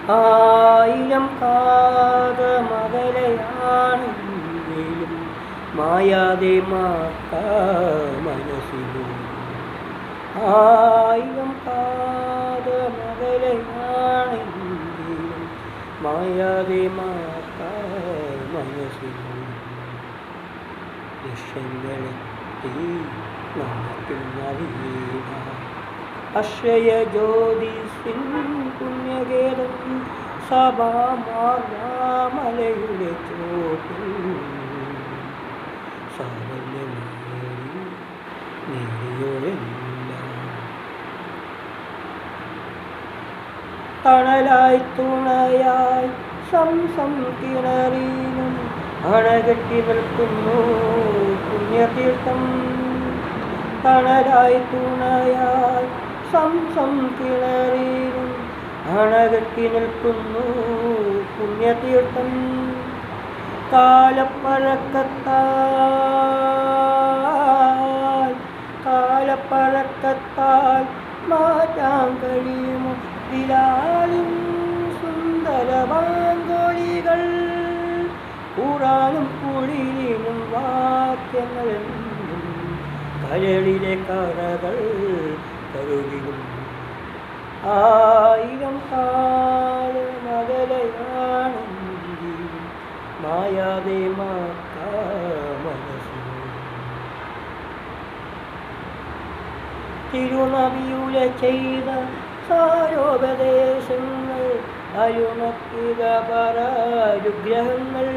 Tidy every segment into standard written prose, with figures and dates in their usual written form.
ആയിരം കാതമകലയാണെങ്കിലും മായാതെ മാക്കാ മനസ്സിലും. ആയിരം കാതമകലയാണെങ്കിലും മായാതെ മാക്കാ മനസ്സിലും. ലക്ഷ്യങ്ങളെത്തി നമുക്കിന്നറിയേണ്ട അക്ഷയ ജ്യോതിസിൻ പുണ്യഗേതം സഭാമാർഗാമലയുടെ ചോട്ടിൽ സാവല്യമേറി നേടിയോരെല്ലാം തണലായി തുണയായി സംസം കിണറിനും അണകെട്ടി നിൽക്കുന്നു പുണ്യതീർത്ഥം. തണലായി തുണയായി സംസം കിണറിനും അണകെട്ടി നിൽക്കുന്നു പുണ്യതീർത്ഥം. കാലപ്പഴക്കത്താൽ മാറ്റാൻ കഴിയുമോ ബിലാലിൻ സുന്ദരമാങ്കോളികൾ? ഖുർആനും കുളിരിനും വാക്യങ്ങൾ കരളിലെ കറകൾ കരുകിലും. ആയിരം കാലമകലയാണെങ്കിലും മായാതെ മാക്കാ മനസ്സിലും. തിരുനബിയുടെ ചെയ്ത സാരോപദേശങ്ങൾ അരുണക്കിര പരാനുഗ്രഹങ്ങൾ.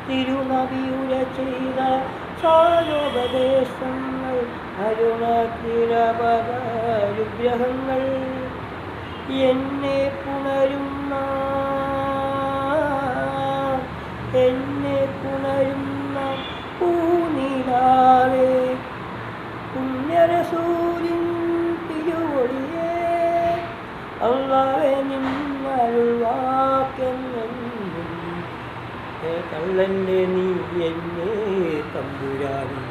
തിരുനബിയുടെ ചെയ്ത സാരോപദേശങ്ങൾ അരുണക്കിര പരാനുഗ്രഹങ്ങൾ. എന്നെ പുണരുന്ന പൂനിലാവേ പുണ്യറസൂലിൻ തിരുവടിയേ അല്ലാഹുവേ നിന്നരുൾ വാക്കെന്നും കള്ളന്റെ നീ എന്നെ തമ്പുരാനേ.